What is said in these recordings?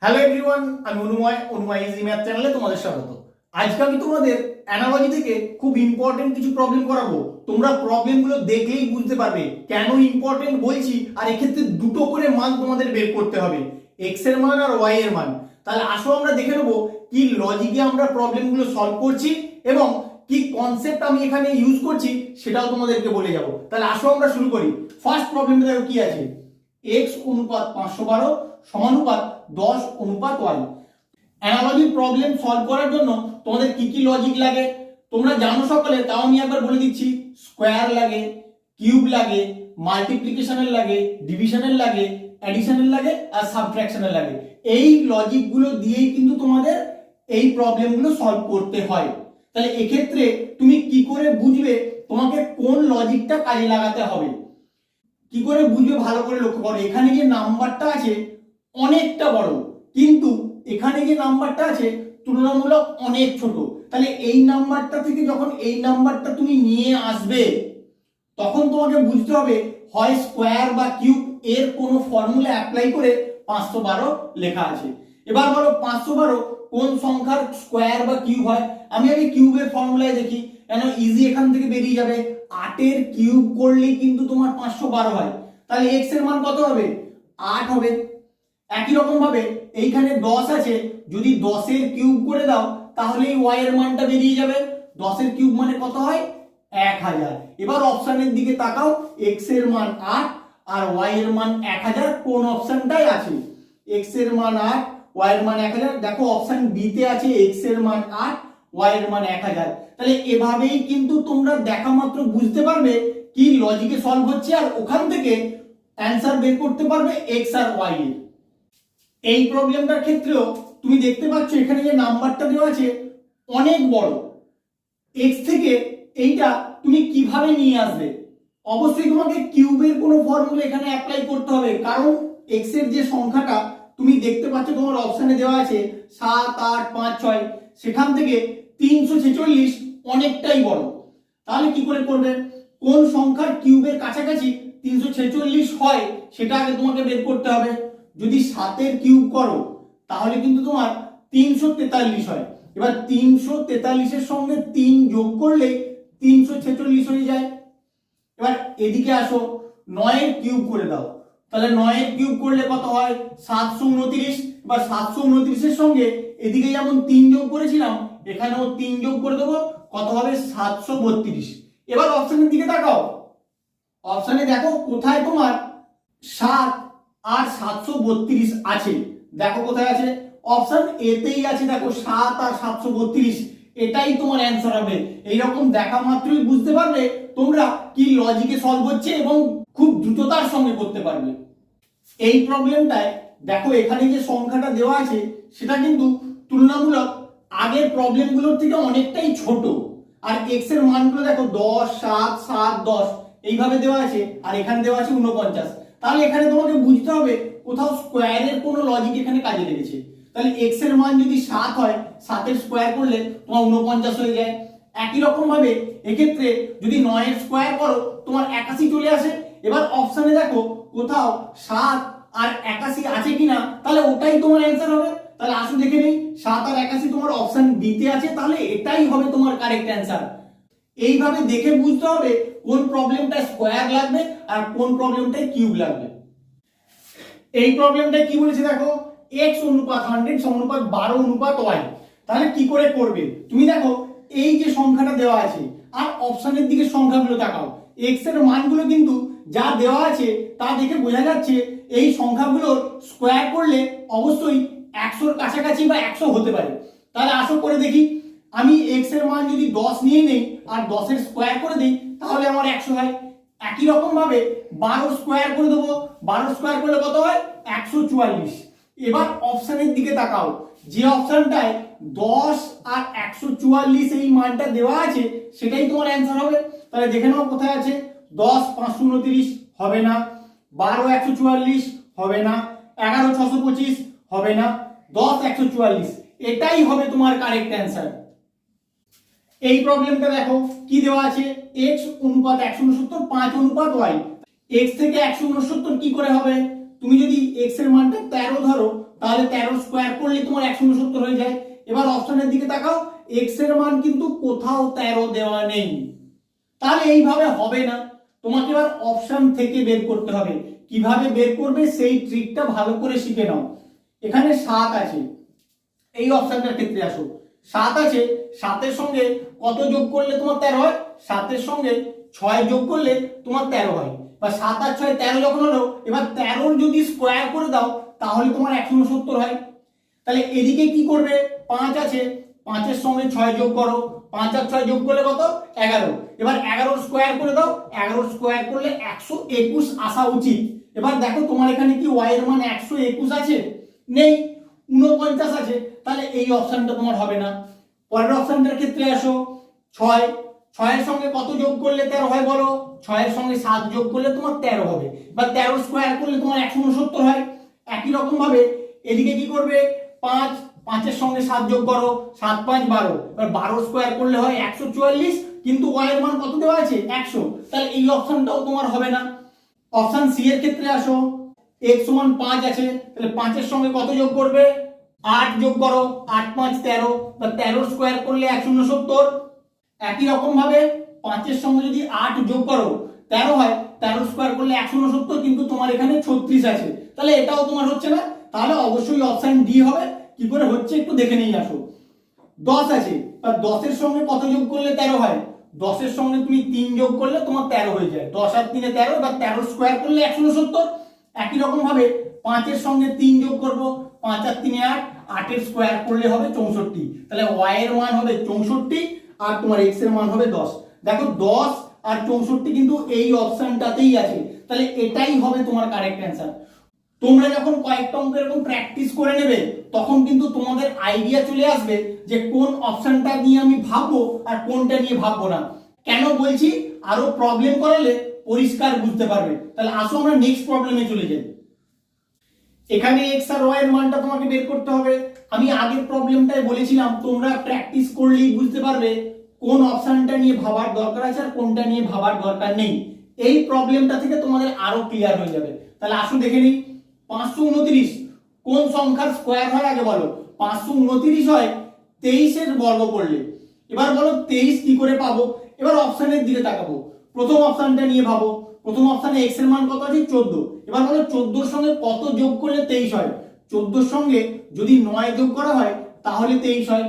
Hello everyone, আমি অনুময় easy math চ্যানেলে তোমাদের স্বাগত। আজকে আমি তোমাদের অ্যানালজি থেকে খুব ইম্পর্টেন্ট কিছু প্রবলেম করাবো। তোমরা প্রবলেমগুলো দেখলেই বুঝতে পারবে কেন ইম্পর্টেন্ট বলছি। আর এক্ষেত্রে দুটো করে মান তোমাদের বের করতে হবে, এক্স এর মান আর ওয়াই এর মান। তাহলে আসো আমরা দেখে নেবো কি লজিকে আমরা প্রবলেমগুলো সলভ করছি এবং কি কনসেপ্ট আমি এখানে ইউজ করছি সেটাও তোমাদেরকে বলে যাব। তাহলে আসো আমরা শুরু করি। ফার্স্ট প্রবলেমটা দেখো কি আছে, x অনুপাত 512 সমানুপাত 10 অনুপাত y। অ্যানালজি প্রবলেম সলভ করার জন্য তোমাদের কি কি লজিক লাগে তোমরা জানো সকলে, তাও আমি একবার বলে দিচ্ছি। স্কোয়ার লাগে, কিউব লাগে, মাল্টিপ্লিকেশনের লাগে, ডিভিশনের লাগে, অ্যাডিশনের লাগে আর সাবট্রাকশনের লাগে। এই লজিকগুলো দিয়েই কিন্তু তোমাদের এই প্রবলেমগুলো সলভ করতে হয়। তাহলে এক্ষেত্রে তুমি কি করে বুঝবে তোমাকে কোন লজিকটা কাজে লাগাতে হবে, কি করে বুঝবে ভালো করে লক্ষ্য করো। এখানে যে নাম্বারটা আছে অনেকটা বড়, কিন্তু এখানে যে নাম্বারটা আছে তুলনামূলক অনেক ছোট। তাহলে এই নাম্বারটা থেকে যখন এই নাম্বারটা তুমি নিয়ে আসবে তখন তোমাকে বুঝতে হবে হয় স্কোয়ার বা কিউব এর কোনো ফর্মুলা অ্যাপ্লাই করে 512 লেখা আছে। এবার বলো 512 কোন সংখ্যার স্কোয়ার বা কিউব হয়। আমি আগে কিউবের ফর্মুলায় দেখি, কেন ইজি এখান থেকে বেরিয়ে যাবে। 8 এর কিউব করলেই কিন্তু তোমার 512 হয়। তাহলে x এর মান কত হবে? 8 হবে। একই রকম ভাবে এইখানে 10 আছে, যদি 10 এর কিউব করে দাও তাহলে y এর মানটা বেরিয়ে যাবে। 10 এর কিউব মানে কত হয়? 1000। এবার অপশনের দিকে তাকাও, x এর মান 8 আর y এর মান 1000 কোন অপশনটাই আছে? x এর মান 8, y এর মান 1000। দেখো অপশন বি তে আছে x এর মান 8, y এর মান 1000। তাহলে এভাবেই কিন্তু তোমরা দেখা মাত্র বুঝতে পারবে কি লজিকে সলভ হচ্ছে আর ওখান থেকে অ্যানসার বের করতে পারবে x আর y এর। এই প্রবলেমটার ক্ষেত্রেও তুমি দেখতে পাচ্ছ এখানে যে নাম্বারটা দেওয়া আছে অনেক বড়। x থেকে এইটা তুমি কিভাবে নিয়ে আসবে? অবশ্যই তোমাকে কিউবের কোনো ফর্মুলা এখানে অ্যাপ্লাই করতে হবে, কারণ x এর যে সংখ্যাটা তুমি দেখতে পাচ্ছ তোমার অপশনে দেওয়া আছে 7 8 5 6, সেখান থেকে 346 অনেকটাই বড়। তাহলে কি করে করবে? কোন সংখ্যার কিউবের কাছাকাছি 346 হয় সেটা আগে তোমাকে বের করতে হবে। যদি 7 এর কিউব করো তাহলে কিন্তু তোমার 343 হয়। এবার 343 এর সঙ্গে 3 যোগ করলে 346 হয়ে যায়। এবার এদিকে আসো, 9 এর কিউব করে দাও, তাহলে 9 এর কিউব করলে কত হয়? 729। এবার 729 এর সঙ্গে এদিকে যেমন 3 যোগ করেছিলাম এখানেও 3 যোগ করে দেবো, কত হবে? 732। এবার অপশনের দিকে তাকাও, অপশনে দেখো কোথায় তোমার 7 আর 732 আছে। দেখো কোথায় আছে? অপশন এ তেই আছে। দেখো 7 আর 732, এটাই তোমার অ্যানসার হবে। এইরকম দেখা মাত্রই বুঝতে পারবে তোমরা কি লজিকে সলভ হচ্ছে এবং খুব দ্রুততার সঙ্গে করতে পারবে। এই প্রবলেমটায় দেখো এখানে যে সংখ্যাটা দেওয়া আছে সেটা কিন্তু তুলনামূলক আগের প্রবলেমগুলোর থেকে অনেকটাই ছোট। আর এক্স এর মানগুলো দেখো 10 7 7 10 এইভাবে দেওয়া আছে, আর এখানে দেওয়া আছে 49। তাহলে এখানে তোমাকে বুঝতে হবে কোথাও স্কোয়ারের কোনো লজিক এখানে কাজে লেগেছে। তাহলে এক্স এর মান যদি 7 হয়, 7 এর স্কোয়ার করলে তোমার 49 হয়ে যায়। একই রকম ভাবে এক্ষেত্রে যদি 9 এর স্কোয়ার করো তোমার 81 চলে আসে। এবার অপশনে দেখো কোথাও 7 আর 81 আছে কিনা, তাহলে ওটাই তোমার অ্যানসার হবে। তাহলে আসো দেখে নেই, 7 আর 81 তোমার অপশন বি তে আছে, তাহলে এটাই হবে তোমার কারেক্ট অ্যানসার। এইভাবে দেখে বুঝতে হবে কোন প্রবলেমটা স্কোয়ার লাগবে আর কোন প্রবলেমটায় কিউব লাগবে। এই প্রবলেমটা কি বলেছে দেখো, x অনুপাত 100 সমানুপাত 12 অনুপাত y। তাহলে কি করে করবে? তুমি দেখো এই যে সংখ্যাটা দেওয়া আছে আর অপশনের দিকে সংখ্যাগুলো তাকাও, x এর মানগুলো কিন্তু যা দেওয়া আছে তা দেখে বোঝা যাচ্ছে এই সংখ্যাগুলোর স্কোয়ার করলে অবশ্যই 100 এর কাছাকাছি বা 100 হতে পারে। তাহলে আসো করে দেখি, আমি x এর মান যদি 10 নিয়ে নেই আর 10 এর স্কোয়ার করে দিই তাহলে আমার 100 হয়। একই রকম ভাবে 12 স্কোয়ার করে দেবো, 12 স্কোয়ার করলে কত হয়? 144। এবার অপশনের দিকে তাকাও, যে অপশনটায় 10 আর 144 এই মানটা দেওয়া আছে সেটাই তোমার অ্যানসার হবে। তাহলে দেখে নাও কোথায় আছে। 10 529 হবে না, 12 144 হবে না, 11 625 হবে না, 10 144 এটাই হবে তোমার কারেক্ট অ্যানসার। এই প্রবলেমটা দেখো কি দেওয়া আছে, x অনুপাত 169 5 অনুপাত y। x থেকে 169 কি করে হবে? তুমি যদি x এর মানটা 13 ধরো তাহলে 13 স্কোয়ার করলে তোমার 169 হয়ে যায়। এবার অপশনের দিকে তাকাও, এক্স এর মান কিন্তু কোথাও 13 দেওয়া নেই, তাহলে এইভাবে হবে না। তোমাকে এবার অপশন থেকে বের করতে হবে। কিভাবে বের করবে সেই ট্রিকটা ভালো করে শিখে নাও। এখানে 7 আছে, এই অপশনটার ক্ষেত্রে আসো। 7 আছে, 7 এর সঙ্গে কত যোগ করলে তোমার 13 হয়? 7 এর সঙ্গে 6 যোগ করলে তোমার 13 হয়, বা 7 আর 6 13 যখন হলো, এবার 13 যদি স্কোয়ার করে দাও তাহলে তোমার 169 হয়। তাহলে এদিকে কি করবে? 5 আছে, 5 এর সঙ্গে 6 যোগ করো, 5 আর 6 যোগ করলে কত? 11। এবার 11 স্কোয়ার করে দাও, 11 স্কোয়ার করলে 121 আসা উচিত। এবার দেখো তোমার এখানে কি y এর মান 121 আছে? নেই, 49 আছে, তাহলে এই অপশনটা তোমার হবে না। পরের অপশনটার ক্ষেত্রে আসো। 6 এর সঙ্গে কত যোগ করলে 13 হয় বলো? 6 এর সঙ্গে 7 যোগ করলে তোমার 13 হবে, বা 13 স্কোয়ার করলে তোমার 169 হয়। একই রকম ভাবে এদিকে কি করবে? 5 এর সঙ্গে 7 যোগ করো, 7 5 12, এবার 12 স্কোয়ার করলে হয় 144, কিন্তু y এর মান কত দেওয়া আছে? 100, তাহলে এই অপশনটাও তোমার হবে না। অপশন সি এর ক্ষেত্রে আসো। x সমান 5 আছে, তাহলে 5 এর সঙ্গে কত যোগ করবে? 8 যোগ করো, 8 5 13, বা 13 স্কোয়ার করলে 169। একই রকম ভাবে 5 এর সঙ্গে যদি 8 যোগ করো 13 হয়, 13 স্কোয়ার করলে 169, কিন্তু তোমার এখানে 36 আছে, তাহলে এটাও তোমার হচ্ছে না। তাহলে অবশ্যই অপশন ডি হবে। কি করে হচ্ছে একটু দেখে নিয়ে আসো। 10 আছে, আর 10 এর সঙ্গে কত যোগ করলে 13 হয়? 10 এর সঙ্গে তুমি 3 যোগ করলে তোমার 13 হয়ে যায়, 10 আর 3 13, বা 13 স্কোয়ার করলে 169। একই রকম ভাবে 5 এর সঙ্গে 3 যোগ করব, 5 আর 3 8, 8 এর স্কোয়ার করলে হবে 64, তাহলে y এর মান হবে 64 আর তোমার x এর মান হবে 10। দেখো 10 আর 64 কিন্তু এই অপশনটাতেই আছে, তাহলে এটাই হবে তোমার কারেক্ট অ্যান্সার। তোমরা যখন কয়েকটা অঙ্ক এরকম প্র্যাকটিস করে নেবে তখন কিন্তু তোমাদের আইডিয়া চলে আসবে যে কোন অপশনটা নিয়ে আমি ভাববো আর কোনটা নিয়ে ভাববো না। কেন বলছি? আরো প্রবলেম করালে পরিষ্কার বুঝতে পারবে। তাহলে আসো আমরা নেক্সট প্রবলেমে চলে যাই। এখানে x আর y এর মানটা তোমাকে বের করতে হবে। আমি আগের প্রবলেমটাই বলেছিলাম তোমরা প্র্যাকটিস করলেই বুঝতে পারবে কোন অপশনটা নিয়ে ভাবার দরকার আছে আর কোনটা নিয়ে ভাবার দরকার নেই। এই প্রবলেমটা থেকে তোমাদের আরো ক্লিয়ার হয়ে যাবে। তাহলে আসুন দেখে নিই। 529 কোন সংখ্যার স্কোয়ার হয় আগে বলো? 529 হয় 23 এর বর্গ করলে। এবার বলো 23 কি করে পাবো? এবার অপশনের দিকে তাকাবো। প্রথম অপশনটা নিয়ে ভাবো। প্রথম অপশনে x এর মান কত আছে? 14। এবার বলো 14 এর সঙ্গে কত যোগ করলে 23 হয়? 14 এর সঙ্গে যদি 9 যোগ করা হয় তাহলে 23 হয়।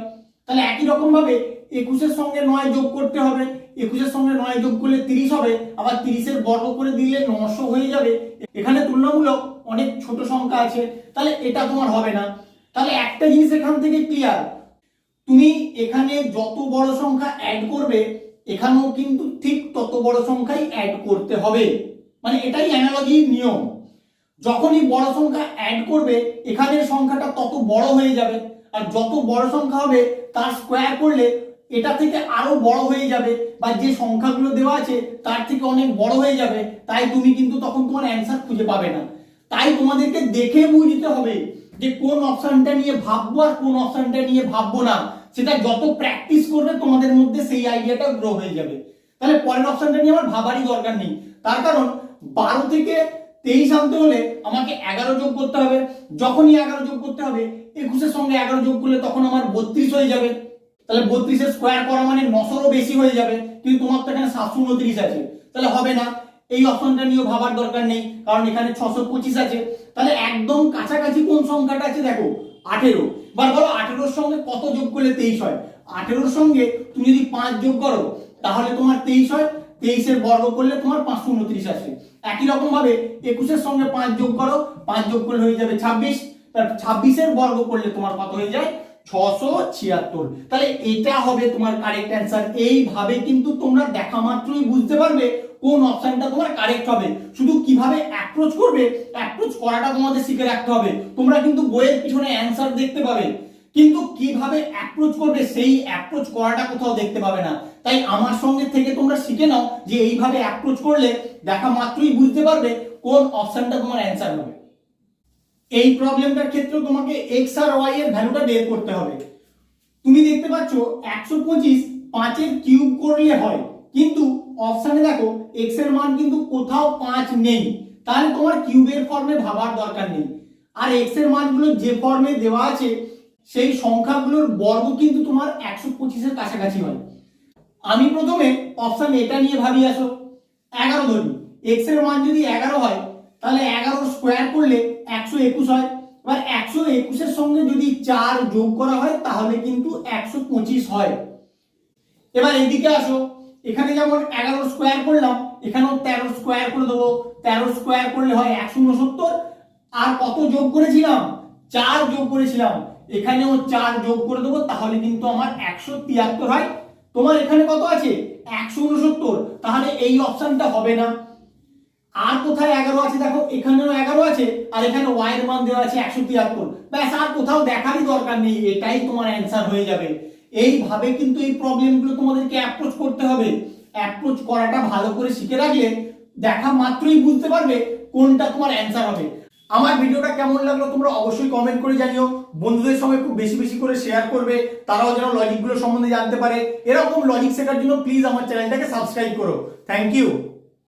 তাহলে একই রকম ভাবে 21 এর সঙ্গে 9 যোগ করতে হবে, 21 এর সঙ্গে 9 যোগ করলে 30 হবে, আবার 30 এর বর্গ করে দিলে 900 হয়ে যাবে। এখানে তুলনামূলক অনেক ছোট সংখ্যা আছে, তাহলে এটা তোমার হবে না। তাহলে একটা জিনিস এখান থেকে ক্লিয়ার, তুমি এখানে যত বড় সংখ্যা অ্যাড করবে এখানেও কিন্তু ঠিক তত বড় সংখ্যাই অ্যাড করতে হবে, মানে এটাই অ্যানালজির নিয়ম। যখনই বড় সংখ্যা অ্যাড করবে এখানের সংখ্যাটা তত বড় হয়ে যাবে, আর যত বড় সংখ্যা হবে তার স্কোয়ার করলে এটা থেকে আরো বড় হয়ে যাবে, বা যে সংখ্যাগুলো দেওয়া আছে তার থেকে অনেক বড় হয়ে যাবে। তাই তুমি কিন্তু তখন তোমার অ্যান্সার খুঁজে পাবে না। তাই তোমাদেরকে দেখে বুঝতে হবে যে কোন অপশনটা নিয়ে ভাববো আর কোন অপশনটা নিয়ে ভাববো না। সেটা যত প্র্যাকটিস করবে তোমাদের মধ্যে সেই আইডিয়াটা গ্রো হয়ে যাবে। তাহলে পরের অপশনটা নিয়ে আমার ভাবারই দরকার নেই, তার কারণ 12 থেকে 23 আনতে হলে আমাকে 11 যোগ করতে হবে। যখনই 11 যোগ করতে হবে 21 এর সঙ্গে 11 যোগ করলে তখন আমার 32 হয়ে যাবে। তাহলে 32 এর স্কোয়ার করা মানে 900 বেশি হয়ে যাবে, কিন্তু তোমার তো এখানে 729 আছে, তাহলে হবে না। এই অপশনটা নিয়েও ভাবার দরকার নেই, কারণ এখানে 625 আছে। তাহলে একদম কাছাকাছি কোন সংখ্যাটা আছে দেখো? 18। এবার বলো 18 এর সঙ্গে কত যোগ করলে 23 হয়? 18 এর সঙ্গে তুমি যদি 5 যোগ করো তাহলে তোমার 23 হয়, 23 এর বর্গ করলে তোমার 529 আসে। একই রকম ভাবে 21 এর সঙ্গে 5 যোগ করো, 5 যোগ করলে হয়ে যাবে 26, তার 26 এর বর্গ করলে তোমার কত হয়ে যায়? 676। তাহলে এটা হবে তোমার কারেক্ট অ্যান্সার। এইভাবে কিন্তু তোমরা দেখা মাত্রই বুঝতে পারবে কোন অপশনটা তোমার কারেক্ট হবে। শুধু কিভাবে অ্যাপ্রোচ করবে, অ্যাপ্রোচ করাটা তোমাদের শিখে রাখতে হবে। তোমরা কিন্তু বইয়ের পিছনে অ্যান্সার দেখতে পাবে, কিন্তু কিভাবে অ্যাপ্রোচ করবে সেই অ্যাপ্রোচ করাটা কোথাও দেখতে পাবে না। তাই আমার সঙ্গে থেকে তোমরা শিখে নাও যে এইভাবে অ্যাপ্রোচ করলে দেখা মাত্রই বুঝতে পারবে কোন অপশনটা তোমার অ্যান্সার হবে। এই প্রবলেমটার ক্ষেত্রে তোমাকে x আর y এর ভ্যালুটা বের করতে হবে। তুমি দেখতে পাচ্ছ 125 5 এর কিউব করলে হয়, কিন্তু অপশনে দেখো x এর মান কিন্তু কোথাও 5 নেই, তাহলে তোমার কিউবের ফর্মে ভাবার দরকার নেই। আর এক্স এর মানগুলো যে ফর্মে দেওয়া আছে সেই সংখ্যাগুলোর বর্গ কিন্তু তোমার 125 এর কাছাকাছি হয়। আমি প্রথমে অপশন এটা নিয়ে ভাবি, আসো 11 ধরি। এক্স এর মান যদি 11 হয় তাহলে 11 স্কোয়ার করলে 121 হয়। এবার 121 এর সঙ্গে যদি 4 যোগ করা হয় তাহলে কিন্তু 125 হয়। এবার এদিকে আসো, এখানে যেমন 11 স্কোয়ার করলাম, এখানেও 13 স্কোয়ার করে দেবো। 13 স্কোয়ার করলে হয় 169, আর কত যোগ করেছিলাম? 4 যোগ করেছিলাম, এখানেও 4 যোগ করে দেবো, তাহলে কিন্তু আমার 173 হয়। তোমার এখানে কত আছে? 169, তাহলে এই অপশনটা হবে না। আর কোথায় 11 আছে? দেখো এখানেও 11 আছে, আর এখানে y এর মান দেওয়া আছে 173। ব্যাস, আর কোথাও দেখারই দরকার নেই, এটাই তোমার অ্যান্সার হয়ে যাবে। এইভাবে কিন্তু এই প্রবলেমগুলো তোমাদেরকে অ্যাপ্রোচ করতে হবে। অ্যাপ্রোচ করাটা ভালো করে শিখে রাখলে দেখা মাত্রই বুঝতে পারবে কোনটা তোমার অ্যান্সার হবে। আমার ভিডিওটা কেমন লাগলো তোমরা অবশ্যই কমেন্ট করে জানিও। বন্ধুদের সঙ্গে খুব বেশি বেশি করে শেয়ার করবে, তারাও যেন লজিকগুলো সম্বন্ধে জানতে পারে। এরকম লজিক শেখার জন্য প্লিজ আমার চ্যানেলটাকে সাবস্ক্রাইব করো। Thank you.